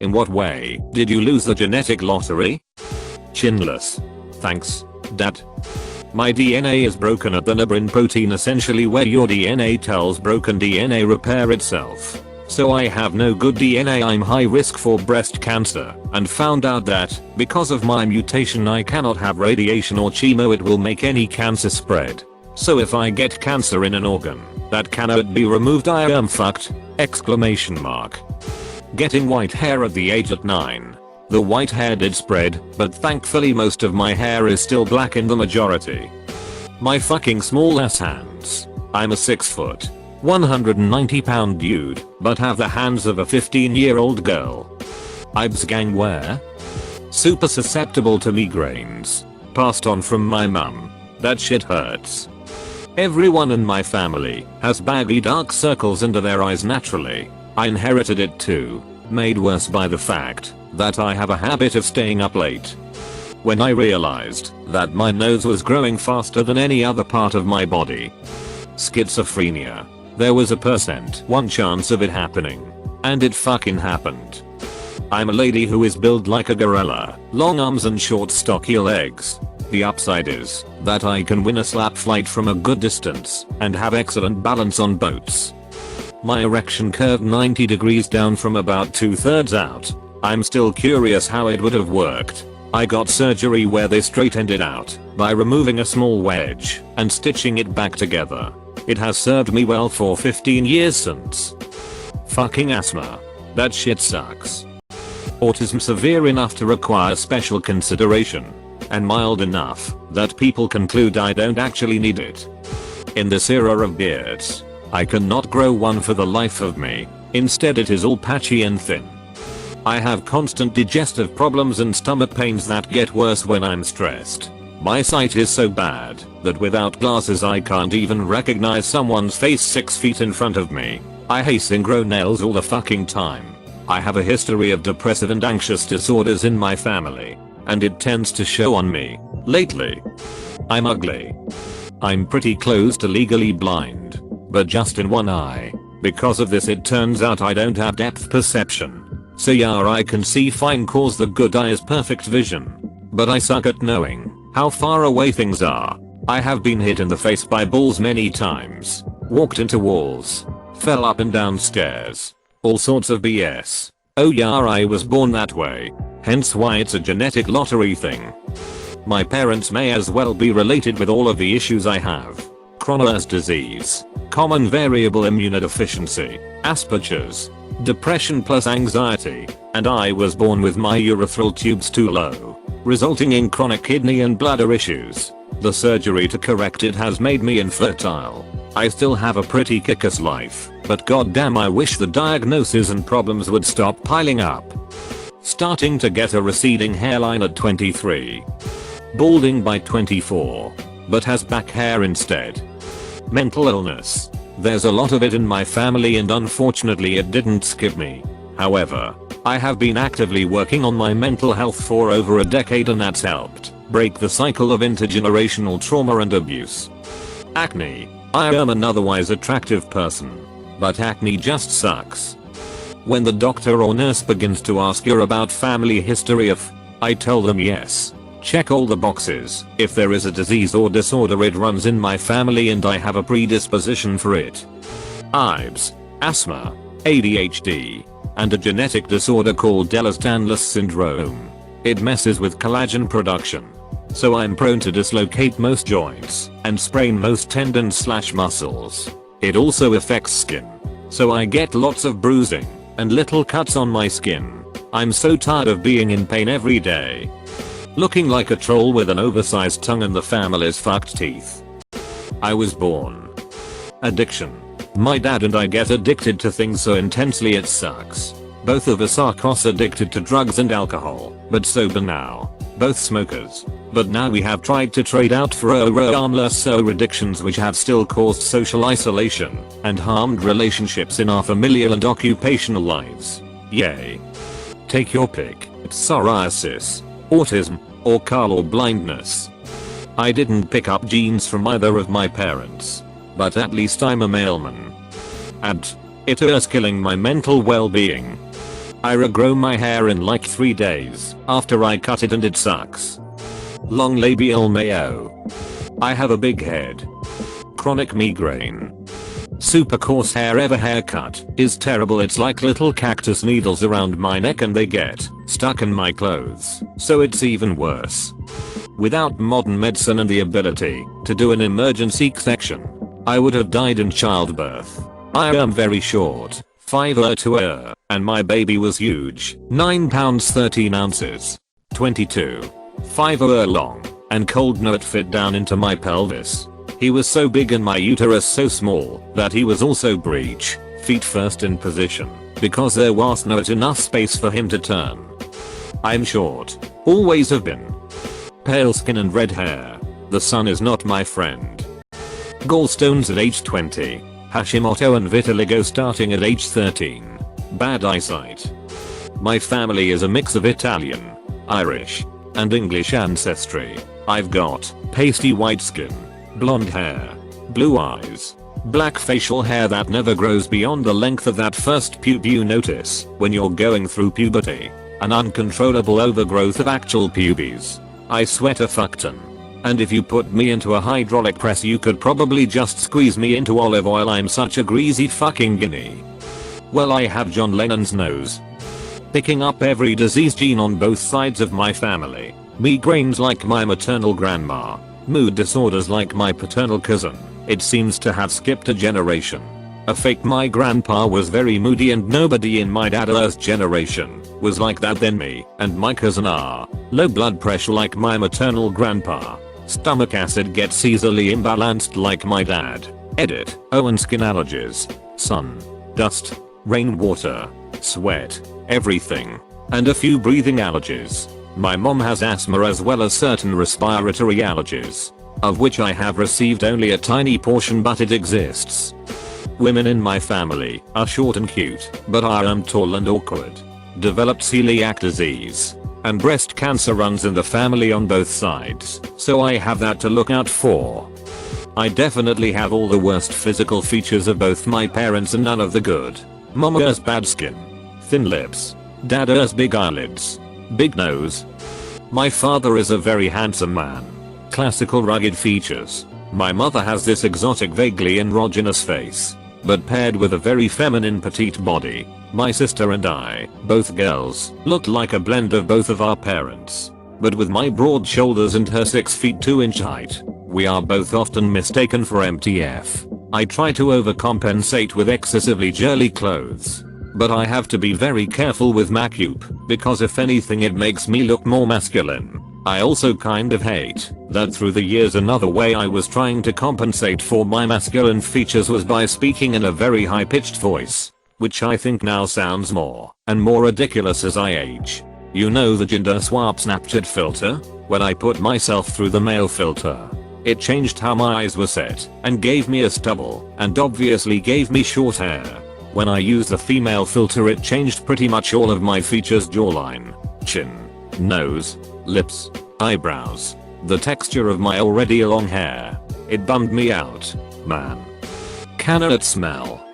In what way did you lose the genetic lottery? Chinless. Thanks, Dad. My DNA is broken at the nabrin protein, essentially where your DNA tells broken DNA repair itself. So I have no good DNA. I'm high risk for breast cancer and found out that because of my mutation I cannot have radiation or chemo, it will make any cancer spread. So if I get cancer in an organ that cannot be removed, I am fucked! Exclamation mark. Getting white hair at the age of 9. The white hair did spread, but thankfully most of my hair is still black in the majority. My fucking small ass hands. I'm a 6 foot, 190 pound dude, but have the hands of a 15-year-old girl. Ibs gang where? Super susceptible to migraines. Passed on from my mum. That shit hurts. Everyone in my family has baggy dark circles under their eyes naturally. I inherited it too, made worse by the fact that I have a habit of staying up late. When I realized that my nose was growing faster than any other part of my body. Schizophrenia. There was a 1% chance of it happening. And it fucking happened. I'm a lady who is built like a gorilla, long arms and short stocky legs. The upside is that I can win a slap fight from a good distance and have excellent balance on boats. My erection curved 90 degrees down from about 2/3 out. I'm still curious how it would have worked. I got surgery where they straightened it out by removing a small wedge and stitching it back together. It has served me well for 15 years since. Fucking asthma. That shit sucks. Autism severe enough to require special consideration, and mild enough that people conclude I don't actually need it. In this era of beards, I cannot grow one for the life of me. Instead it is all patchy and thin. I have constant digestive problems and stomach pains that get worse when I'm stressed. My sight is so bad that without glasses I can't even recognize someone's face 6 feet in front of me. I hasten grow nails all the fucking time. I have a history of depressive and anxious disorders in my family, and it tends to show on me lately. I'm ugly. I'm pretty close to legally blind, but just in one eye. Because of this it turns out I don't have depth perception. So yeah, I can see fine cause the good eye is perfect vision. But I suck at knowing how far away things are. I have been hit in the face by balls many times, walked into walls, fell up and down stairs. All sorts of BS. Oh yeah, I was born that way. Hence why it's a genetic lottery thing. My parents may as well be related with all of the issues I have. Crohn's disease, common variable immunodeficiency, Asperger's, depression plus anxiety, and I was born with my urethral tubes too low, resulting in chronic kidney and bladder issues. The surgery to correct it has made me infertile. I still have a pretty kick-ass life, but goddamn I wish the diagnoses and problems would stop piling up. Starting to get a receding hairline at 23. Balding by 24. But has back hair instead. Mental illness. There's a lot of it in my family and unfortunately it didn't skip me. However, I have been actively working on my mental health for over a decade and that's helped break the cycle of intergenerational trauma and abuse. Acne. I am an otherwise attractive person, but acne just sucks. When the doctor or nurse begins to ask you about family history I tell them yes. Check all the boxes. If there is a disease or disorder it runs in my family and I have a predisposition for it. IBS, asthma, ADHD, and a genetic disorder called Ehlers-Danlos syndrome. It messes with collagen production. So I'm prone to dislocate most joints and sprain most tendons/muscles. It also affects skin. So I get lots of bruising and little cuts on my skin. I'm so tired of being in pain every day. Looking like a troll with an oversized tongue and the family's fucked teeth. I was born. Addiction. My dad and I get addicted to things so intensely it sucks. Both of us are addicted to drugs and alcohol, but sober now. Both smokers. But now we have tried to trade out for harmless addictions which have still caused social isolation and harmed relationships in our familial and occupational lives. Yay. Take your pick. It's psoriasis, autism, or color blindness. I didn't pick up genes from either of my parents, but at least I'm a mailman. And it is killing my mental well-being. I regrow my hair in like 3 days after I cut it and it sucks. Long labial mayo. I have a big head. Chronic migraine. Super coarse hair. Ever haircut is terrible. It's like little cactus needles around my neck and they get stuck in my clothes, so it's even worse. Without modern medicine and the ability to do an emergency section, I would have died in childbirth. I am very short, 5'2", and my baby was huge, 9 pounds 13 ounces, 22, 5'0" long, and cold. No, it fit down into my pelvis. He was so big and my uterus so small that he was also breech, feet first in position, because there was not enough space for him to turn. I'm short, always have been. Pale skin and red hair. The sun is not my friend. Gallstones at age 20. Hashimoto and vitiligo starting at age 13. Bad eyesight. My family is a mix of Italian, Irish, and English ancestry. I've got pasty white skin, blonde hair, blue eyes, black facial hair that never grows beyond the length of that first pube you notice when you're going through puberty, an uncontrollable overgrowth of actual pubes. I sweat a fuck ton. And if you put me into a hydraulic press you could probably just squeeze me into olive oil. I'm such a greasy fucking guinea. Well, I have John Lennon's nose. Picking up every disease gene on both sides of my family. Migraines like my maternal grandma. Mood disorders like my paternal cousin. It seems to have skipped a generation. A fake. My grandpa was very moody and nobody in my dad's generation was like that. Then me and my cousin are. Low blood pressure like my maternal grandpa. Stomach acid gets easily imbalanced like my dad. Edit. Oh, and skin allergies. Sun, dust, rainwater, sweat, everything. And a few breathing allergies. My mom has asthma as well as certain respiratory allergies, of which I have received only a tiny portion, but it exists. Women in my family are short and cute, but I am tall and awkward. Developed celiac disease. And breast cancer runs in the family on both sides, so I have that to look out for. I definitely have all the worst physical features of both my parents and none of the good. Mama has bad skin, thin lips. Dad has big eyelids, big nose. My father is a very handsome man. Classical rugged features. My mother has this exotic vaguely androgynous face, but paired with a very feminine petite body. My sister and I, both girls, look like a blend of both of our parents. But with my broad shoulders and her 6 feet 2 inch height, we are both often mistaken for MTF. I try to overcompensate with excessively girly clothes, but I have to be very careful with makeup, because if anything it makes me look more masculine. I also kind of hate that through the years another way I was trying to compensate for my masculine features was by speaking in a very high-pitched voice, which I think now sounds more and more ridiculous as I age. You know the gender swap Snapchat filter? When I put myself through the male filter, it changed how my eyes were set and gave me a stubble and obviously gave me short hair. When I used the female filter it changed pretty much all of my features: jawline, chin, nose, lips, eyebrows, the texture of my already long hair. It bummed me out, man. Can it smell?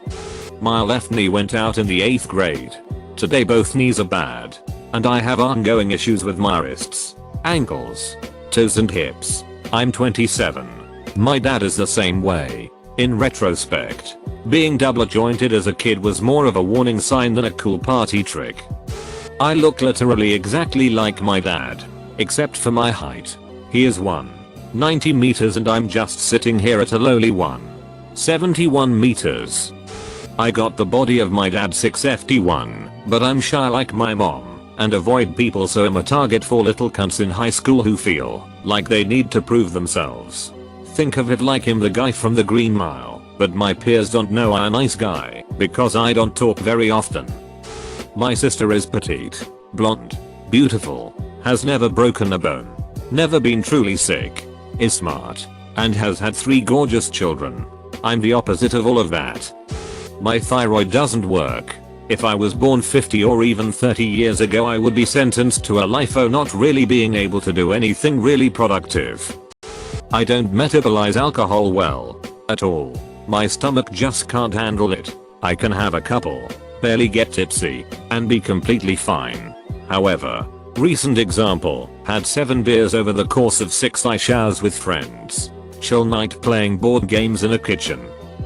My left knee went out in the 8th grade. Today both knees are bad, and I have ongoing issues with my wrists, ankles, toes and hips. I'm 27. My dad is the same way. In retrospect, being double jointed as a kid was more of a warning sign than a cool party trick. I look literally exactly like my dad, except for my height. He is 190 meters and I'm just sitting here at a lowly 171 meters. I got the body of my dad 6'1", but I'm shy like my mom and avoid people, so I'm a target for little cunts in high school who feel like they need to prove themselves. Think of it like him, the guy from the Green Mile, but my peers don't know I'm a nice guy because I don't talk very often. My sister is petite, blonde, beautiful, has never broken a bone, never been truly sick, is smart, and has had 3 gorgeous children. I'm the opposite of all of that. My thyroid doesn't work. If I was born 50 or even 30 years ago I would be sentenced to a life of not really being able to do anything really productive. I don't metabolize alcohol well, at all. My stomach just can't handle it. I can have a couple, barely get tipsy and be completely fine. However, recent example, had 7 beers over the course of 6 ice showers with friends. Chill night playing board games in a kitchen.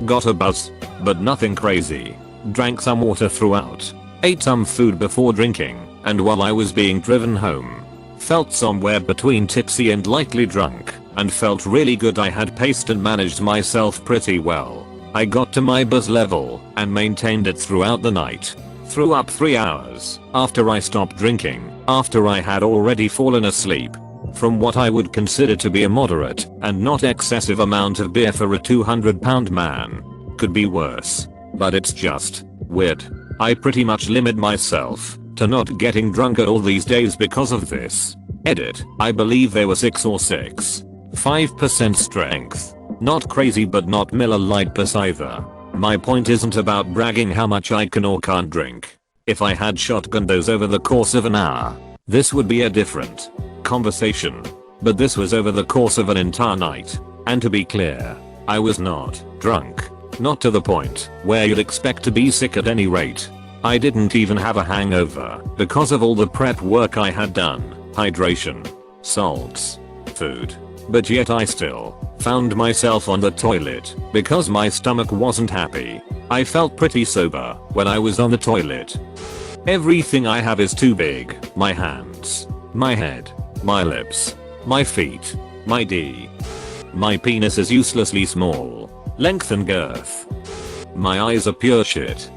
Got a buzz, but nothing crazy. Drank some water throughout. Ate some food before drinking, and while I was being driven home. Felt somewhere between tipsy and lightly drunk, and felt really good. I had paced and managed myself pretty well. I got to my buzz level and maintained it throughout the night. Threw up 3 hours after I stopped drinking, after I had already fallen asleep. From what I would consider to be a moderate and not excessive amount of beer for a 200-pound man. Could be worse. But it's just weird. I pretty much limit myself to not getting drunk at all these days because of this. Edit. I believe they were 6 or 6.5% strength. Not crazy but not Miller Lite plus either. My point isn't about bragging how much I can or can't drink. If I had shotgunned those over the course of an hour, this would be a different conversation. But this was over the course of an entire night. And to be clear, I was not drunk. Not to the point where you'd expect to be sick at any rate. I didn't even have a hangover because of all the prep work I had done, hydration, salts, food. But yet I still found myself on the toilet because my stomach wasn't happy. I felt pretty sober when I was on the toilet. Everything I have is too big. My hands, my head, my lips, my feet, my D. My penis is uselessly small. Length and girth. My eyes are pure shit.